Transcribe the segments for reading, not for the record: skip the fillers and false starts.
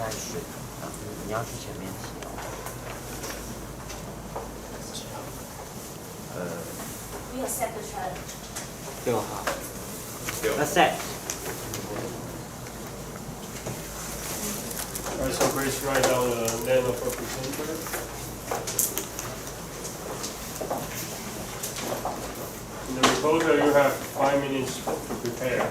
在选，你要去前面提哦。We accept the challenge. 6号。Accept. Alright, so Grace, write down the name of a presenter. In the proposal, you have 5 minutes to prepare.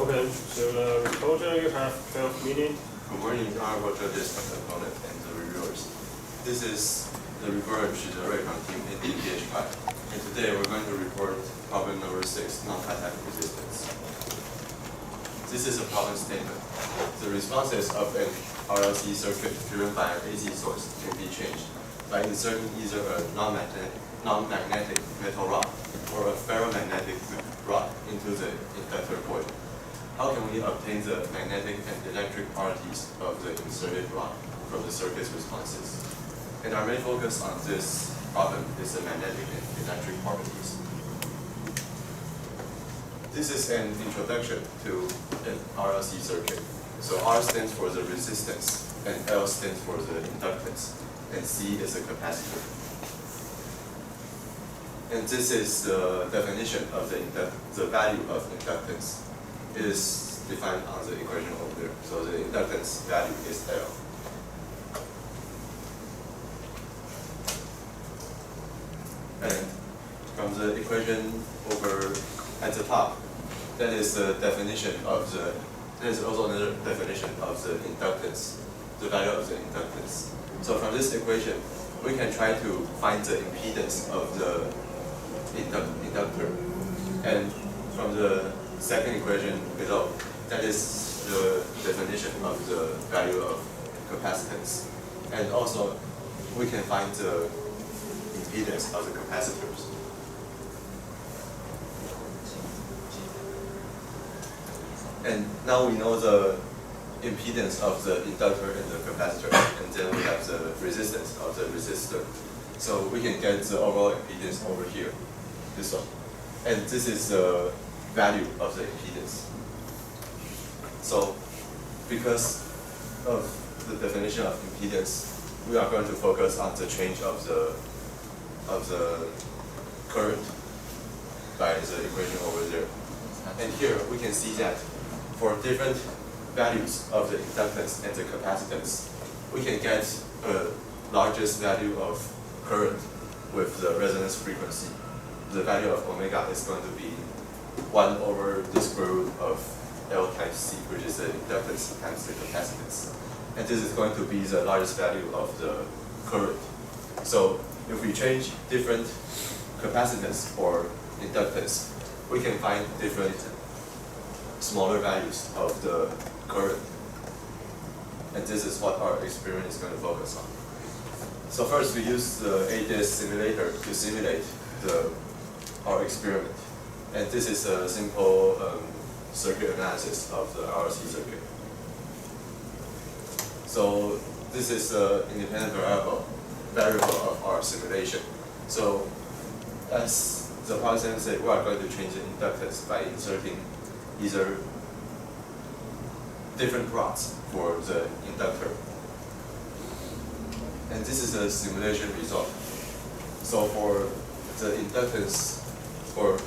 Okay, so we told you have 12 minutes. Good morning, honorable judges, opponent, and the reviewers. This is the reviewer Shizurai from Team ADPH5. And today we're going to report problem number 6, non-contact resistance. This is a problem statement. The responses of an RLC circuit driven by an AC source can be changed by inserting either a non-magnetic metal rod or a ferromagnetic rod into the inductor coil. How can we obtain the magnetic and electric properties of the inserted rod from the circuit's responses? And our main focus on this problem is the magnetic and electric properties. This is an introduction to an RLC circuit. So R stands for the resistance, and L stands for the inductance, and C is the capacitor. And this is the definition of the value of inductance. It is defined on the equation over there. So the inductance value is L. And from the equation over at the top, that is the definition of the, that is also another definition of the inductance, the value of the inductance. So from this equation, we can try to find the impedance of the inductor. And from the second equation below, that is the definition of the value of capacitance. And also, we can find the impedance of the capacitors. And now we know the impedance of the inductor and the capacitor, and then we have the resistance of the resistor. So we can get the overall impedance over here, this one. And this is the value of the impedance. So because of the definition of impedance, we are going to focus on the change of the current by the equation over there. And here we can see that for different values of the inductance and the capacitance, we can get a largest value of current with the resonance frequency. The value of omega is going to be 1 over the square root of L times C, which is the inductance times the capacitance. And this is going to be the largest value of the current. So if we change different capacitance or inductance, we can find different smaller values of the current. And this is what our experiment is going to focus on. So first we use the ADS simulator to simulate our experiment. And this is a simple circuit analysis of the RLC circuit. So this is an independent variable of our simulation. So as the problem said, we are going to change the inductance by inserting either different rods for the inductor. And this is a simulation result. So for the inductance, for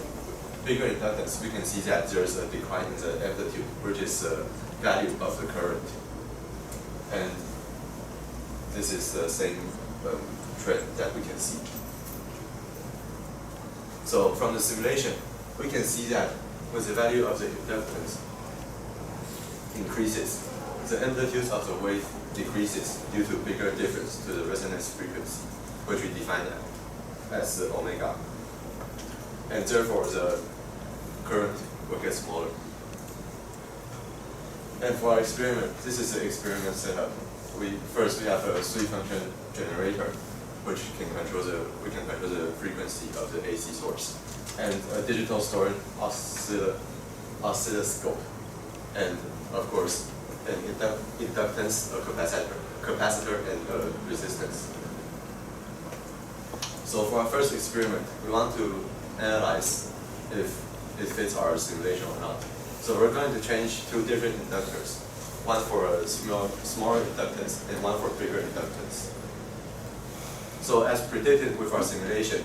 bigger inductance, we can see that there's a decline in the amplitude, which is the value of the current. And this is the same trend that we can see. So from the simulation, we can see that with the value of the inductance increases, the amplitude of the wave decreases due to bigger difference to the resonance frequency, which we define as the omega. And therefore, the current will get smaller. And for our experiment, this is the experiment setup. First we have a sweep function generator, which can control the frequency of the AC source, and a digital storage oscilloscope, and of course an inductance, a capacitor, and a resistance. So for our first experiment, we want to analyze if it fits our simulation or not. So we're going to change two different inductors, one for a smaller inductance and one for bigger inductance. So as predicted with our simulation,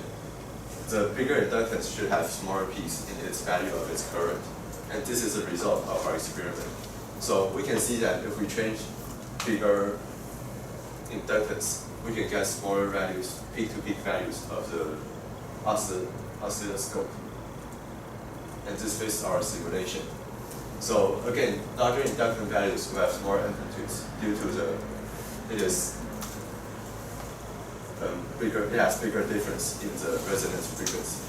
the bigger inductance should have smaller peaks in its value of its current. And this is a result of our experiment. So we can see that if we change bigger inductance, we can get smaller values, peak-to-peak values of the oscilloscope. And this fits our simulation. So again, larger inductance values will have more amplitudes due to it has bigger difference in the resonance frequency.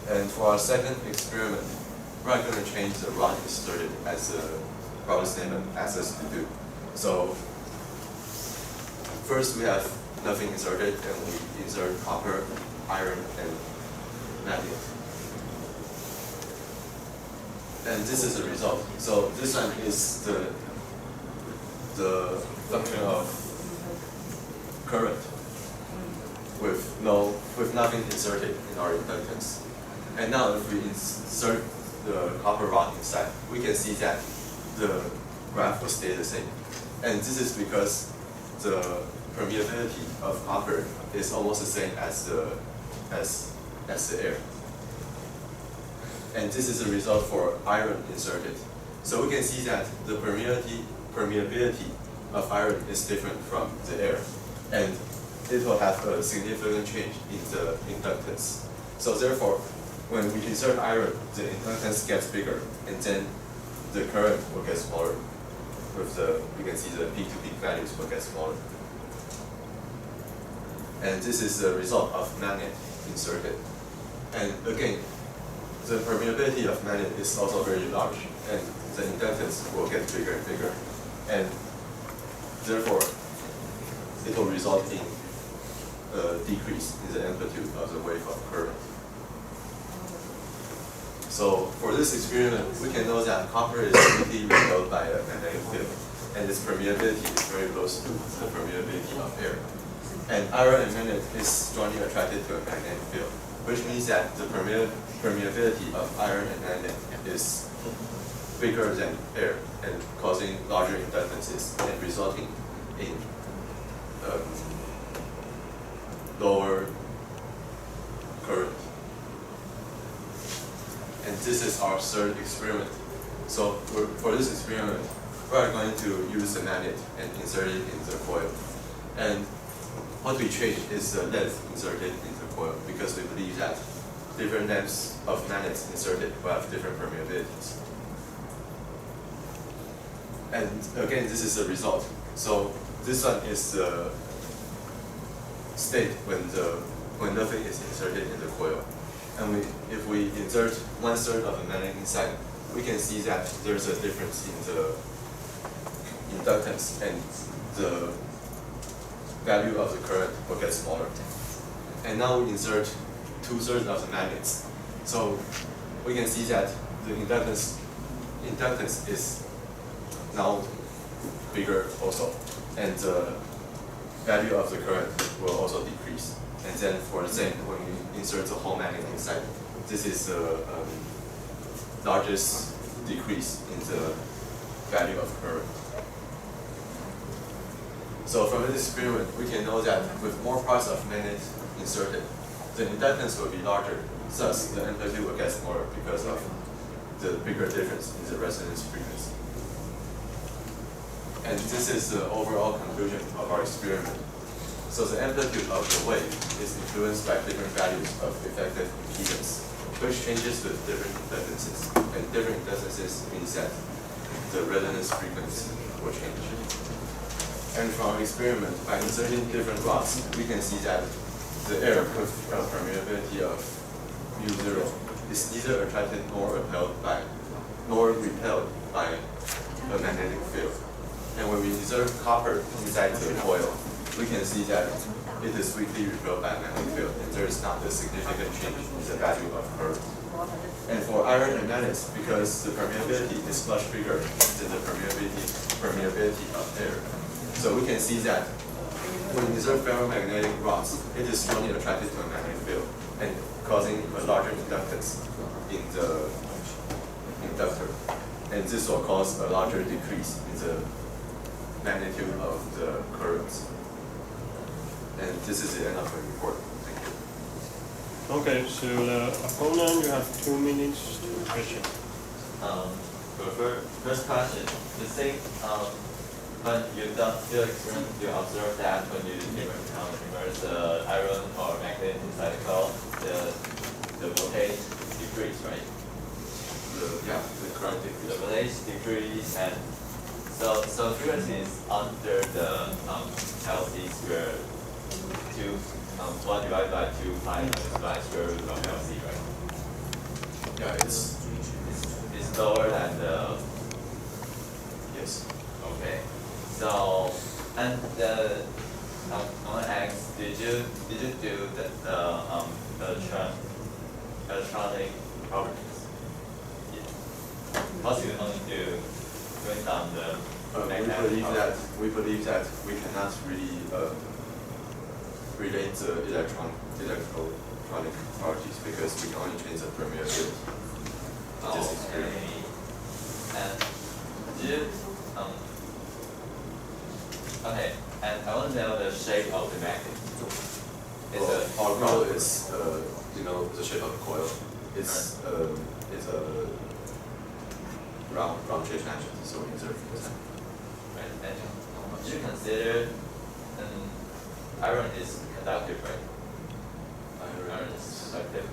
And for our second experiment, we're going to change the rod inserted as Robert Statement asks us to do. So first we have nothing inserted, and we insert copper, iron, and magnet. And this is the result. So this one is the function of current with nothing inserted in our inductance. And now if we insert the copper rod inside, we can see that the graph will stay the same. And this is because the permeability of copper is almost the same as the air. And this is the result for iron inserted. So we can see that the permeability of iron is different from the air. And it will have a significant change in the inductance. So therefore, when we insert iron, the inductance gets bigger, and then the current will get smaller. You can see the peak-to-peak values will get smaller. And this is the result of magnet inserted. And again, the permeability of magnet is also very large, and the inductance will get bigger and bigger. And therefore, it will result in a decrease in the amplitude of the wave of current. So for this experiment, we can know that copper is deeply repelled by a magnetic field, and its permeability is very close to the permeability of air. And iron and magnet is strongly attracted to a magnetic field, which means that the permeability of iron and magnet is bigger than air and causing larger inductances and resulting in lower current. And this is our third experiment. So for this experiment, we are going to use the magnet and insert it in the coil. And what we change is the length inserted in the coil, because we believe that different lengths of magnets inserted will have different permeabilities. And again, this is the result. So this one is the state when nothing is inserted in the coil. And if we insert 1/3 of a magnet inside, we can see that there's a difference in the inductance, and the value of the current will get smaller. And now we insert 2/3 of the magnets. So we can see that the inductance is now bigger also, and the value of the current will also decrease. And then for the same, when we insert the whole magnet inside, this is the largest decrease in the value of current. So from this experiment, we can know that with more parts of magnet inserted, the inductance will be larger, thus the amplitude will get smaller because of the bigger difference in the resonance frequency. And this is the overall conclusion of our experiment. So the amplitude of the wave is influenced by different values of effective impedance, which changes with different inductances. And different inductances means that the resonance frequency will change. And from our experiment, by inserting different rods, we can see that the air with a permeability of μ0 is neither attracted nor repelled by a magnetic field. And when we insert copper inside the coil, we can see that it is weakly repelled by a magnetic field, and there is not a significant change in the value of current. And for iron and magnets, because the permeability is much bigger than the permeability of air, so we can see that when we insert ferromagnetic rods, it is strongly attracted to a magnetic field and causing a larger inductance in the inductor. And this will cause a larger decrease in the magnitude of the currents. And this is the end of the report. Thank you. Okay, so the opponent, you have 2 minutes to question. For first question, you think when you've done field experiment, you observe that when you immerse the iron or magnet inside the coil, the voltage decrease, right? The frequency is under the LC square 1 divided by 2 pi by square root of LC, right? Yeah, it's It's lower than the. yes. Okay. So and the on X, did you do the electronic properties? Yeah. Because you only going down the. We believe that we cannot really relate the electronic properties because we can only change the permeable field. Just experiment. And okay, and I want to know the shape of the magnet. Our coil is you know the shape of the coil. It's a round shape action, so insert. Right, and you consider iron is conductive, right? Iron is conductive.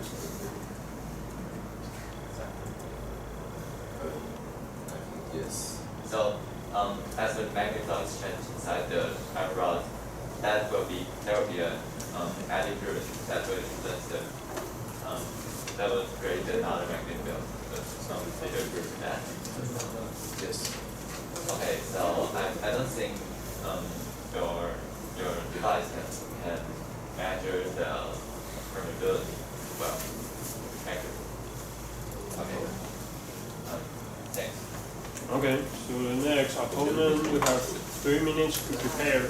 Yes. So as the magnetic exchange inside the iron rod, there will be an eddy current that will influence the that will create another magnetic field. Did you agree with that? Yes. Okay, so I don't think your device can measure the permeability well accurately. Okay. Thanks. Okay, so the next opponent, you have 3 minutes to prepare.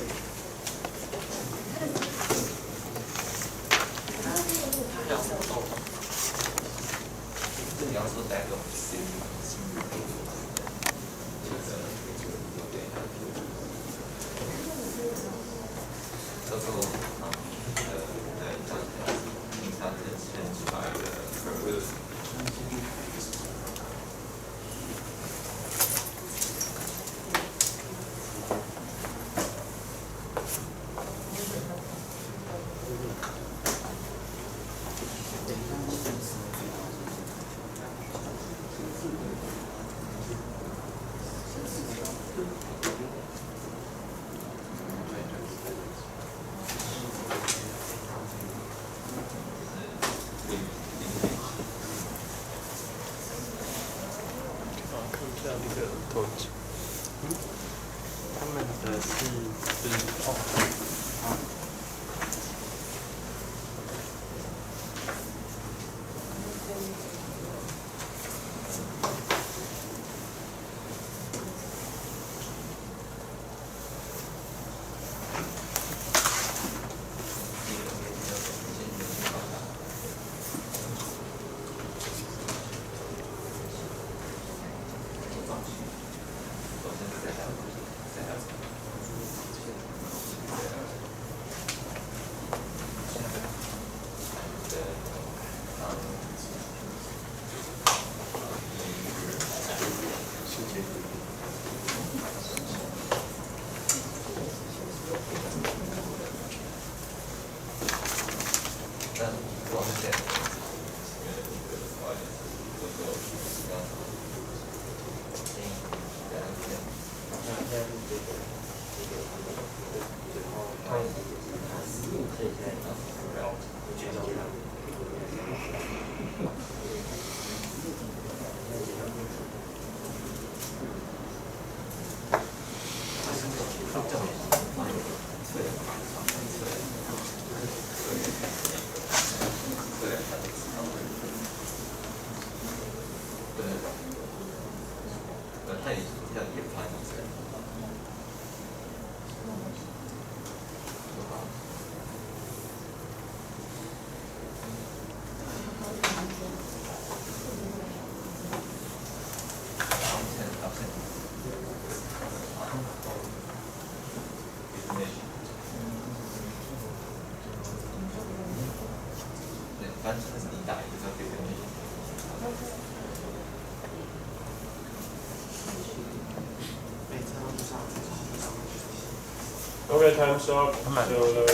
Okay, time's up. So the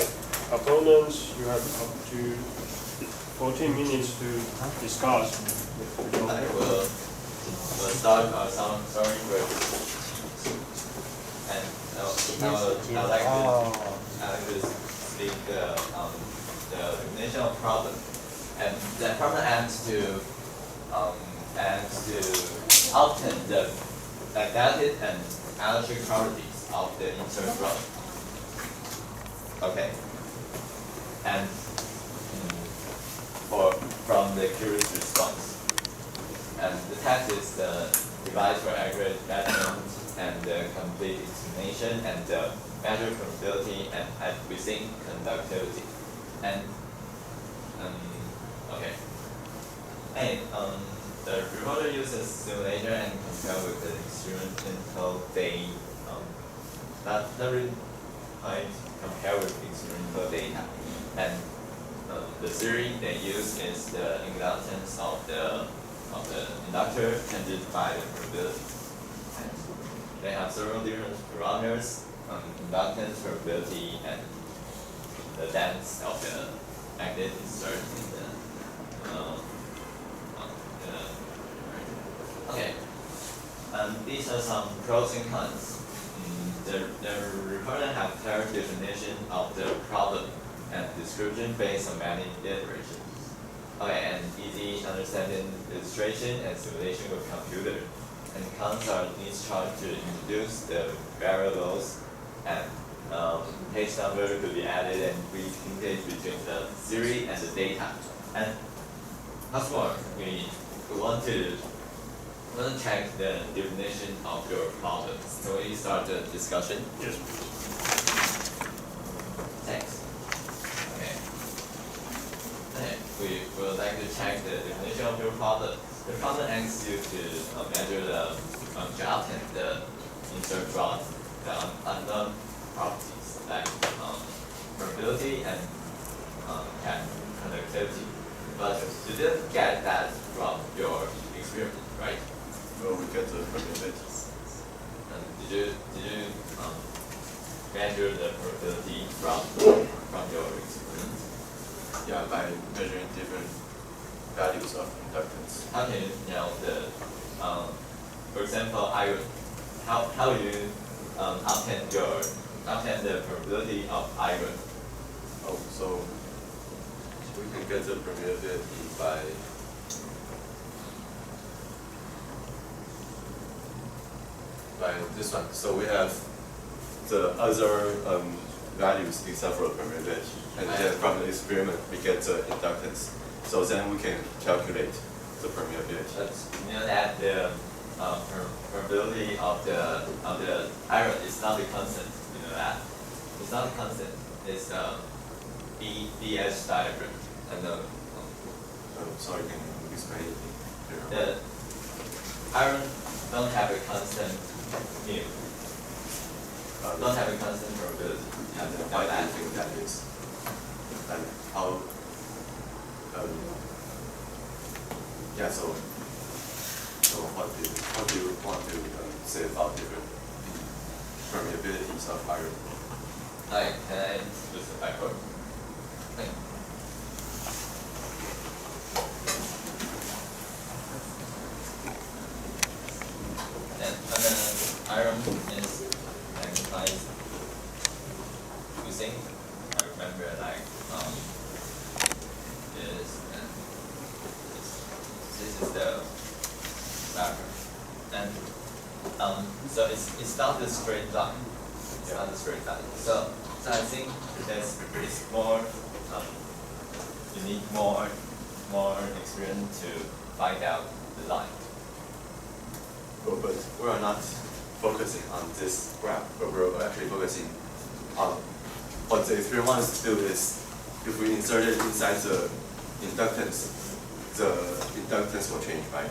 opponents, you have up to 14 minutes to discuss. I will start some summary questions. And I like to speak the definition of problem, and the problem aims to obtain the magnetic and electric properties of the insert rod. Okay, and from the curious response, and the test is the device for accurate measurement and the complete explanation and the measure probability and within conductivity. And okay. And the reporter uses simulation and compare with the experimental data. Not really quite compare with experimental data. And the theory they use is the inductance of the inductor tended by the probability. And they have several different parameters, inductance, probability, and the length of the magnet insert in the okay. These are some pros and cons. The reporter have clear definition of the problem and description based on many literature. Okay, and easy understanding illustration and simulation with computer. And cons are needs charge to introduce the variables and page number could be added and linkage between the theory and the data. And what's more, we want to check the definition of your problem. So we start the discussion. Yes. Thanks. Okay. Okay. We would like to check the definition of your problem. The problem asks you to measure the to obtain the insert rod, the unknown properties like probability and conductivity. But you didn't get that from your experiment, right? Well, we get the probability. Did you measure the probability from your experiment? Yeah, by measuring different values of inductance. How can you know the for example, iron? How do you obtain the probability of iron? Oh, so we can get the probability by this one. So we have the other values except for probability, and then from the experiment we get the inductance. So then we can calculate the permeability. But you know that the probability of the iron is not a constant. You know that it's not a constant. It's BH diagram. And Sorry, can you explain it? the iron don't have a constant mu. Don't have a constant probability. Why do you think that is? And how? Yeah. So what do you want to say about different permeabilities of iron? Like, can I use the backward? And then iron is magnified using, I remember like this and this is the background. And so it's not the straight line. It's not the straight line. So I think it's more you need more experience to find out the line. Well, but we are not focusing on this graph, but we're actually focusing on what the experiment wants us to do is if we insert it inside the inductance will change, right?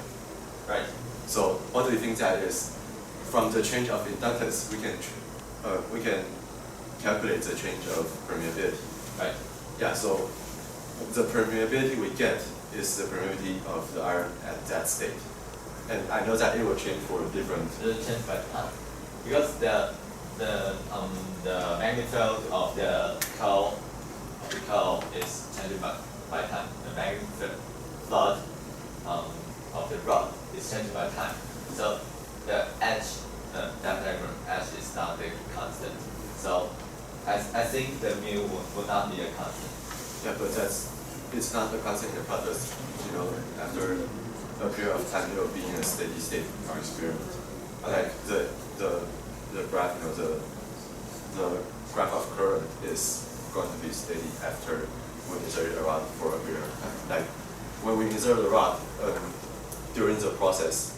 Right. So what do you think that is? From the change of inductance, we can calculate the change of permeability. Right. Yeah. So the permeability we get is the permeability of the iron at that state, and I know that it will change for different. It will change by time because the magnitude of the coil is changing by time. The magnetic flood of the rod is changing by time. So the edge that diagram S is not a constant. So I think the mu will not be a constant. Yeah, but it's not a constant here, but after a period of time, it will be in a steady state for experiment. Like the graph, the graph of current is going to be steady after we insert a rod for a period of time. Like when we insert the rod during the process,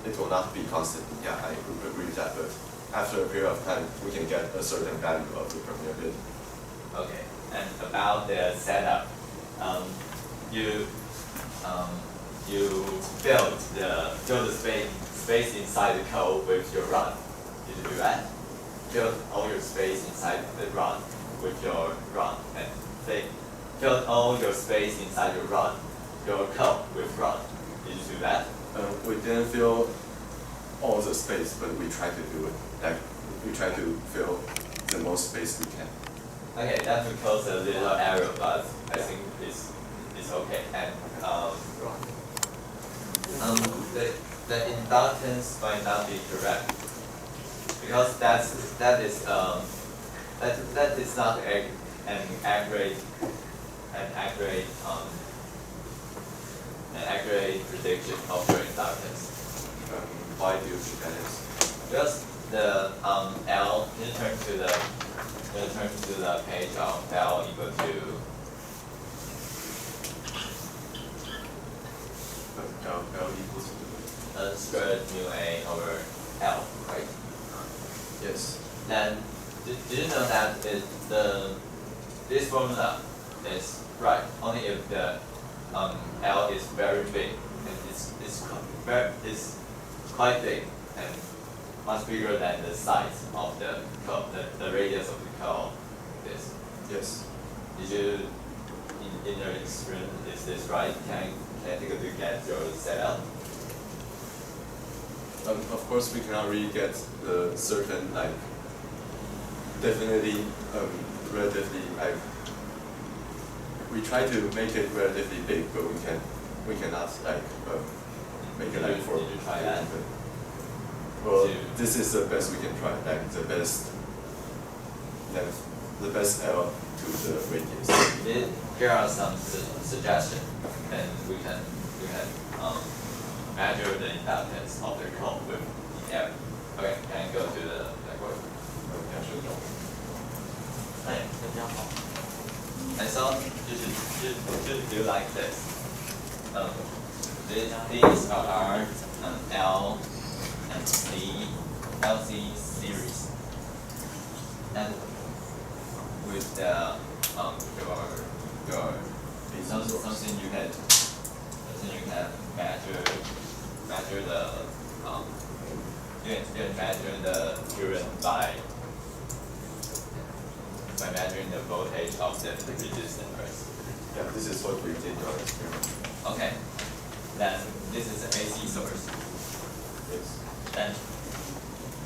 it will not be constant. Yeah, I agree with that. But after a period of time, we can get a certain value of the permeability. Okay, and about the setup, you fill the space inside the code with your rod. Did you do that? Fill all your space inside the rod with your rod, and fill all your space inside your code with rod. Did you do that? We didn't fill all the space, but we try to do it. Like we try to fill the most space we can. Okay, that will cause a little error, but I think it's okay. And the inductance might not be correct because that is not an accurate prediction of your inductance. Why do you think that is? Because the L, you turn to the page of L equal to L equals to square root mu A over L, right? yes. Then did you know that this formula is right only if the L is very big and it's quite big and much bigger than the size of the curve, the radius of the curve is. Yes. Did you in your experience is this right? Can I take a look at your setup? Of course, we cannot really get the certain definitely relatively we try to make it relatively big, but we cannot make it for. Did you try that? Well, this is the best we can try, the best length, the best L to the radius. Here are some suggestions, and we can measure the inductance of the cone with the M. Okay, can I go to the backward? Yeah, sure. 哎，这样好。 And so you do like this. These are L and LC series, and with the your something you can measure the you can measure the current by measuring the voltage of the resistance. Yeah, this is what we did in our experiment. Okay, then this is an AC source. Yes. And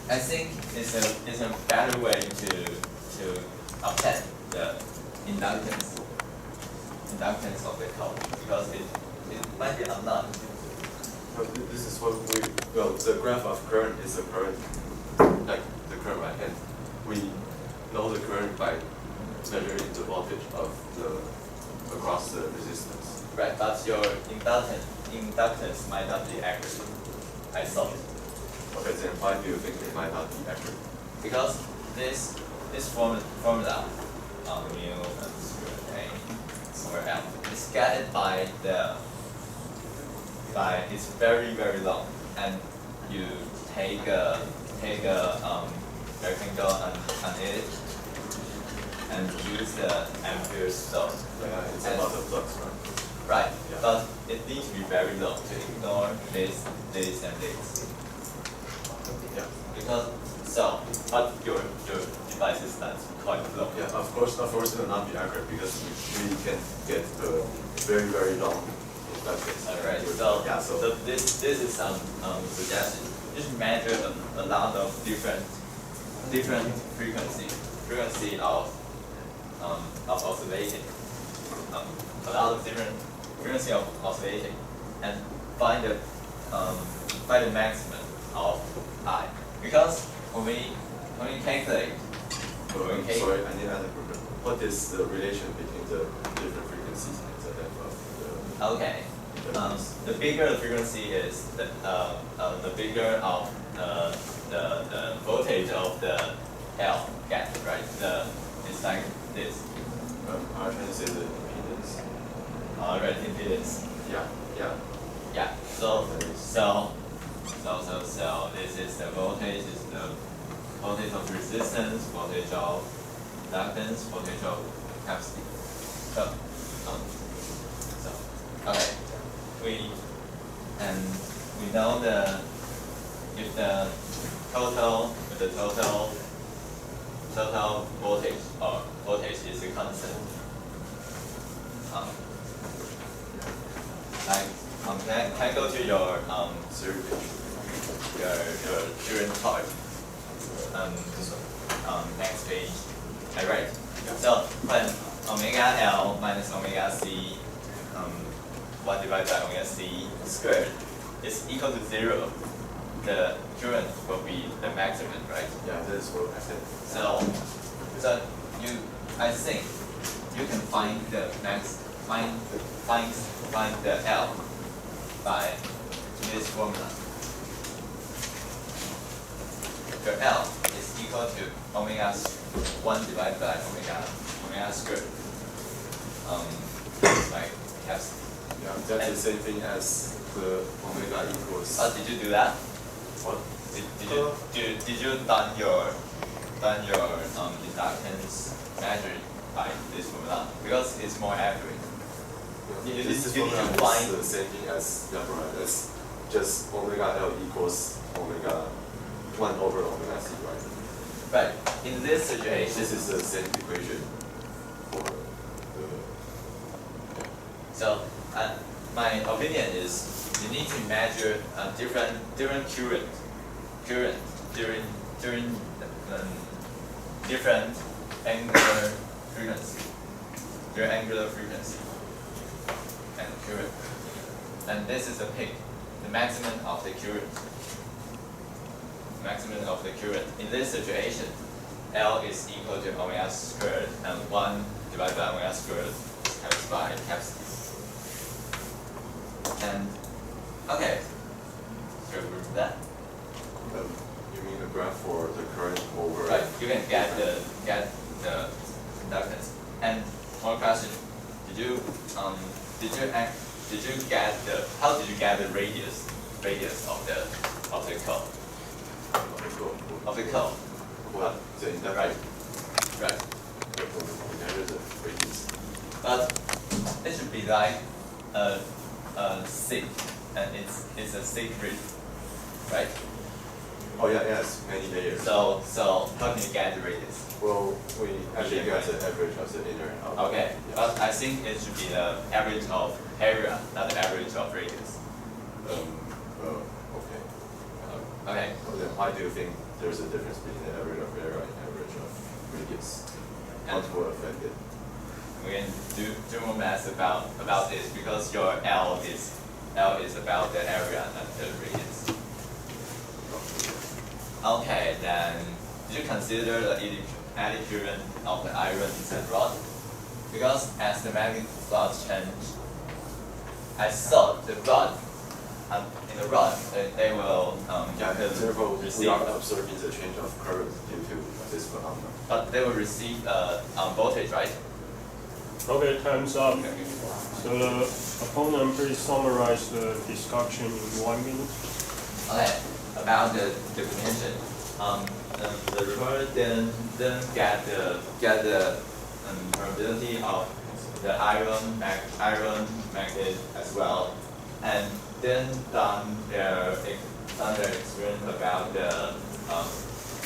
I think it's a better way to obtain the inductance of the code because it might be unknown. But this is what the graph of current is the current, like the current, right? And we know the current by measuring the voltage of across the resistance. Right, but your inductance might not be accurate. I saw it. Okay, then why do you think it might not be accurate? Because this formula mu and square A over L is guided by it's very long, and you take a rectangle on it and use the ampere source. Yeah, it's a lot of flux, right? Right, Yeah. but it needs to be very low to ignore this, and this. Yeah. Because but your device is not quite low. Yeah, of course it will not be accurate because we can get a very long inductance. Alright, so this is some suggestion. Just measure a lot of different frequency of oscillating, a lot of different frequency of oscillating, and find the maximum of I. Because because when we calculate, Sorry, I need to add a problem. What is the relation between the different frequencies and the length of the okay, the bigger the frequency is, the bigger of the voltage of the L gap, right? It's like this. I'm trying to say the impedance. Right, impedance. Yeah. Yeah. So this is the voltage. Is the voltage of resistance, voltage of inductance, voltage of capacity. So okay, we know if the total voltage or voltage is a constant. Can I go to your your current part? Next page. Right. So when omega L minus omega C 1 divided by omega C squared is equal to 0, the current will be the maximum, right? Yeah, that's what I said. So I think you can find the find the L by this formula. Your L is equal to omega 1 divided by omega squared. Like capacity. Yeah, that's the same thing as the omega equals. Did you do that? What? Did you done your inductance measured by this formula, because it's more accurate? This You formula need to find is the same thing as the apparatus, just omega L equals omega 1 over omega C, right? right. In this situation, This is the same equation for the. so my opinion is you need to measure different current during different angular frequency and current, and this is the peak, the maximum of the current. In this situation, L is equal to omega squared and 1 divided by omega squared times by capacity. And okay, so remove that. You mean the graph for the current over? Right, you can get the inductance. And one question: Did you get how did you get the radius of the curve? Of the curve. What? The inductance. Right. We measure the radius. But it should be like a sig, and it's a sig grid, right? Oh yeah, yes, many layers. So how can you get the radius? Well, we actually get the average of the inner and outer. Okay, Yeah. but I think it should be the average of area, not the average of radius. Okay. Okay. Well, then why do you think there's a difference between the average of area and average of radius? What will affect it? We can do more math about this, because your L is about the area, not the radius. Okay, then did you consider the eddy current of the iron and rod? Because as the magnetic flux change, I thought the rod, in the rod, they will Therefore, we receive, are observing the change of current due to this phenomenon. but they will receive voltage, right? Okay, time's up. So the opponent please summarize the discussion in 1 minute. Okay, about the definition. The reporter then get the permeability of the iron magnet as well, and then done their experience about the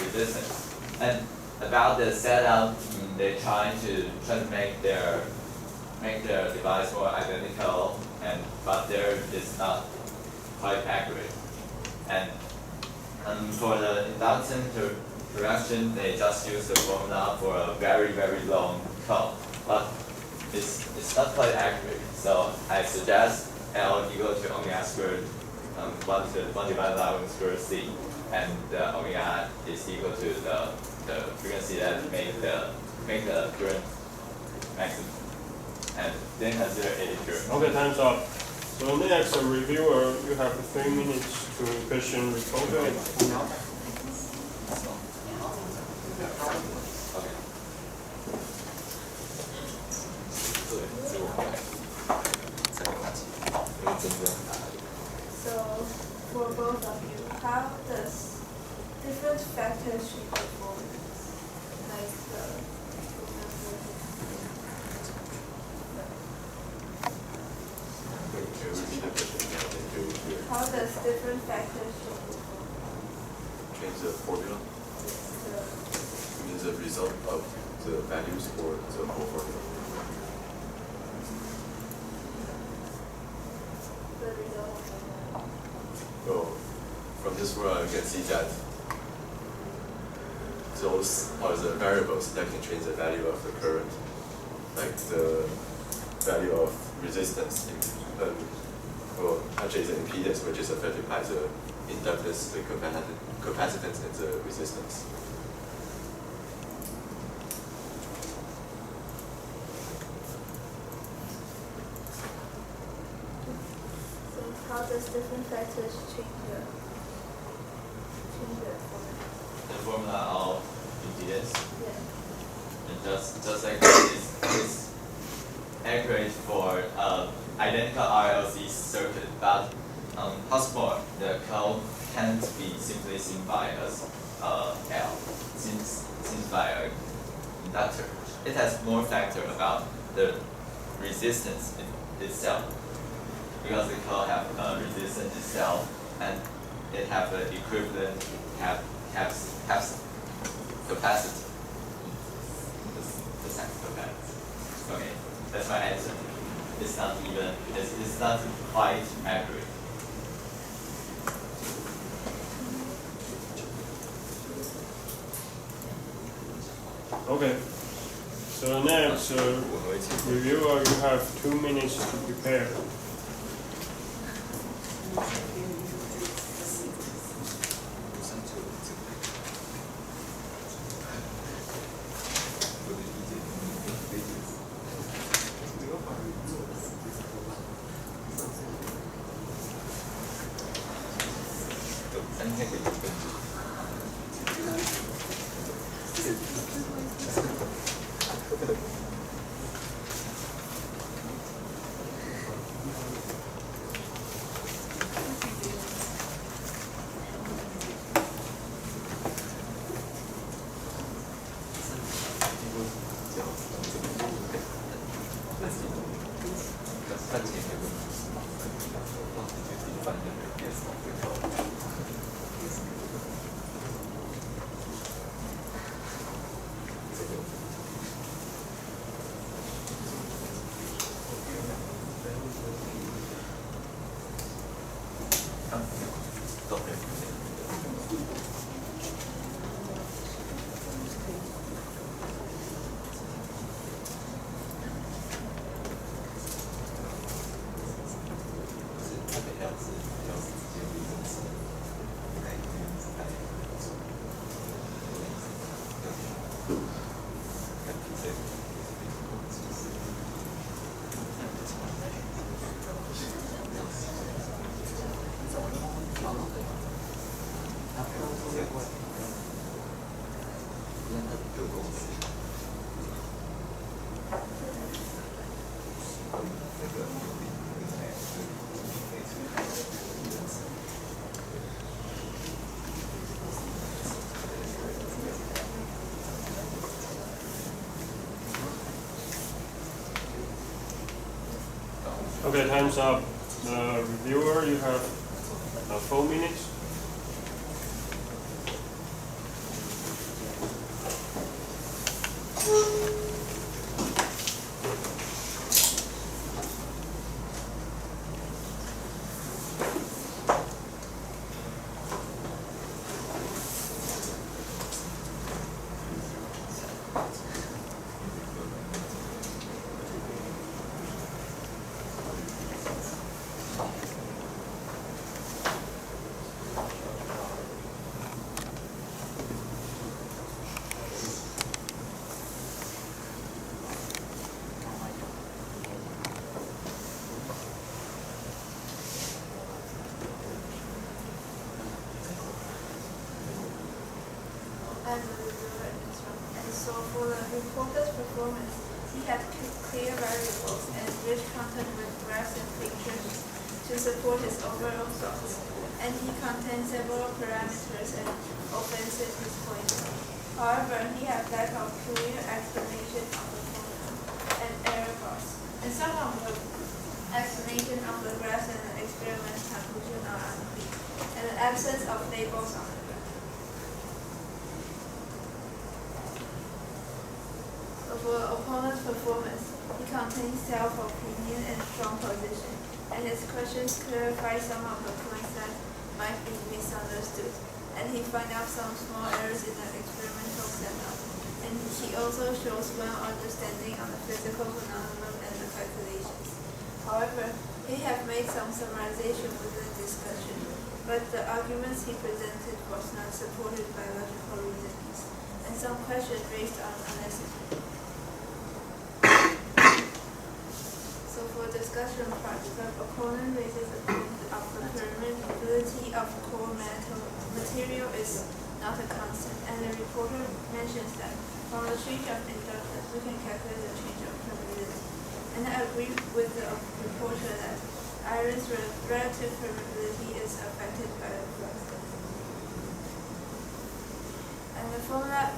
resistance, and about the setup. They try to make their device more identical, but there is not quite accurate. And for the inductance correction, they just use the formula for a very long curve, but it's not quite accurate. So I suggest L equal to omega squared 1 divided by omega squared C, and the omega is equal to the frequency that make the current maximum, and then consider eddy current. Okay, time's up. So next, a reviewer, you have 3 minutes to question reporter. So, for both of you, how does different factors shape performance? Like how does different factors shape performance? Change the formula. It means the result of the values for the whole formula. The result. So from this formula, you can see that those are the variables that can change the value of the current, like the value of resistance, or actually the impedance, which is affected by the inductance, the capacitance, and the resistance. So, how does different factors change the formula? The formula of impedance, Yeah. and just like this is accurate for identical RLC circuit, but possible the code can't be simply seen by as L, since by an inductor. It has more factor about the resistance itself, because the code have resistance itself, and it have an equivalent capacity. The same capacity. Okay, that's my answer. It's not quite accurate. Okay. So next, reviewer, you have 2 minutes to prepare. Okay, time's up. The reviewer, you have 4 minutes. reporter's performance, he had clear variables and rich content with graphs and pictures to support his overall thoughts, and he contained several parameters and offensive his point. However, he had lack of clear explanation of the formula and error bars, and some of the explanation of the graphs and the experiment conclusion are unclear, and the absence of labels on the graph. So for the opponent's performance, he contains self-opinion and strong position, and his questions clarify some of the points that might be misunderstood, and he finds out some small errors in the experimental setup, and he also shows well understanding on the physical phenomenon and the calculations. However, he have made some summarization within the discussion, but the arguments he presented was not supported by logical reasonings, and some questions raised are unnecessary. So for discussion part, the opponent raises the point of the permeability of core material is not a constant, and the reporter mentions that from the change of inductance we can calculate the change of permeability. And I agree with the reporter that iron's relative permeability is affected by the flux density. And the formula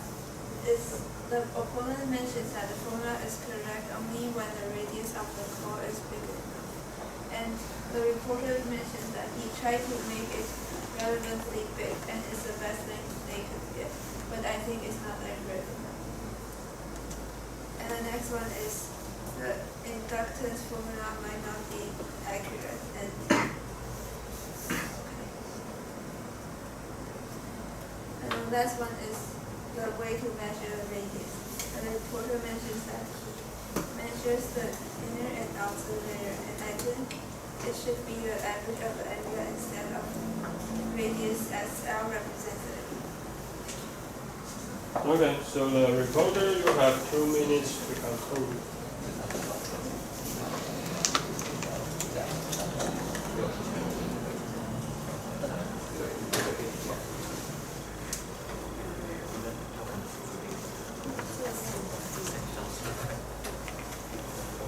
is, the opponent mentions that the formula is correct only when the radius of the core is big enough. And the reporter mentions that he tried to make it relevantly big and it's the best thing they could get, but I think it's not accurate enough. And the next one is the inductance formula might not be accurate, and the last one is the way to measure the radius. And the reporter mentions that he measures the inner and outer layer, and I think it should be the average of the area instead of radius as our representative. Okay, so the reporter, you have 2 minutes to conclude.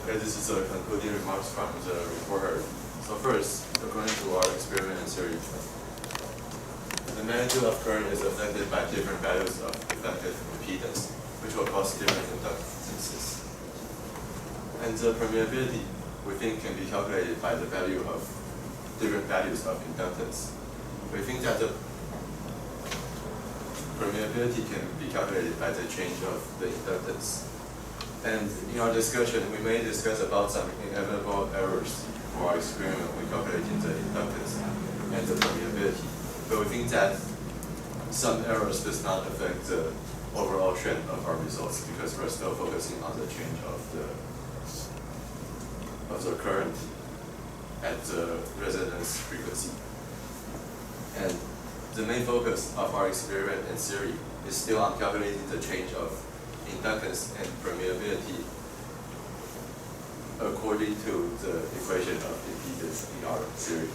Okay, this is the concluding remarks from the reporter. So first, according to our experiment and theory, the magnitude of current is affected by different values of effective impedance, which will cause different inductances. And the permeability, we think, can be calculated by the value of different values of inductance. We think that the permeability can be calculated by the change of the inductance. And in our discussion, we may discuss about some inevitable errors for our experiment when calculating the inductance and the permeability. But we think that some errors does not affect the overall trend of our results because we're still focusing on the change of the current at the resonance frequency. And the main focus of our experiment and theory is still on calculating the change of inductance and permeability according to the equation of impedance in our theory.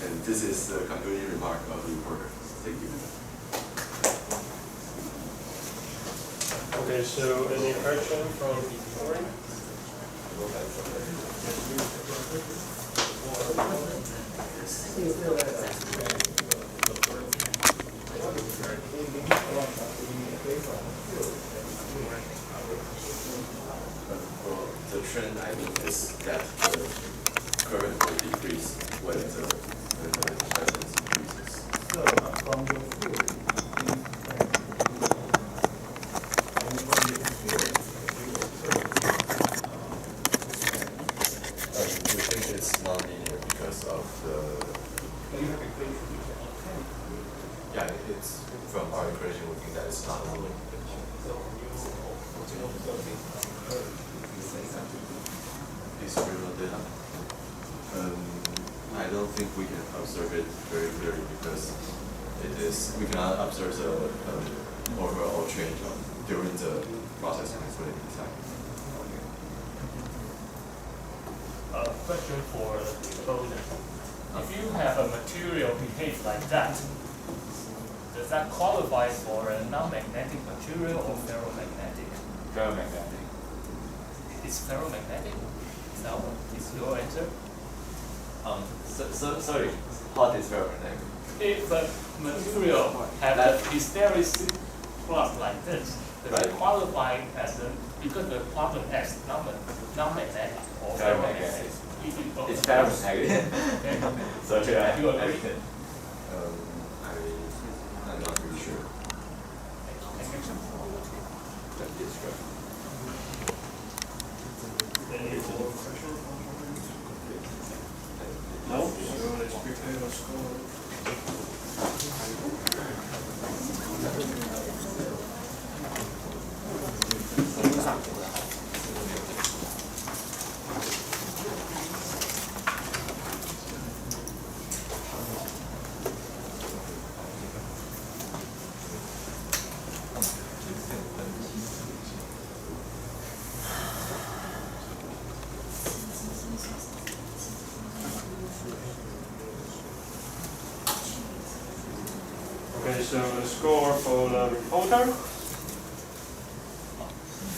And this is the concluding remark of the reporter. Thank you. Okay, so any question from the board? The trend, I mean, is that the current will decrease when the resonance increases. From your theory, We think it's nonlinear because of the. Yeah, it's from our equation. We think that it's not a linear equation. Experimental data. I don't think we can observe it very clearly because we cannot observe the overall change during the process of explaining design. Question for the proposal. If you have a material behave like that, does that qualify for a non-magnetic material or ferromagnetic? Ferromagnetic. It's ferromagnetic. No, it's your answer. Sorry, hot is ferromagnetic. If the material has a hysteresis flux like this, does it Right. qualify as a, because the problem as non-magnetic or ferromagnetic? It's ferromagnetic. Sorry, You agree? I'm not really sure. That is right. Any more questions? No? So let's prepare the score. Okay, so the score for the reporter,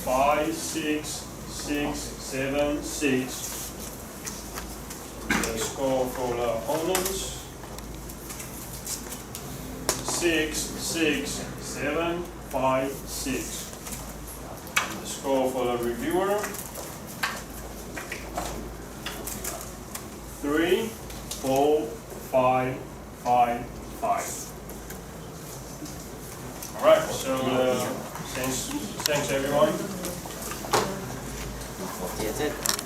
5, 6, 6, 7, 6. The score for the opponents, 6, 6, 7, 5, 6. The score for the reviewer, 3, 4, 5, 5, 5. All right, so thanks everyone. 我接这个。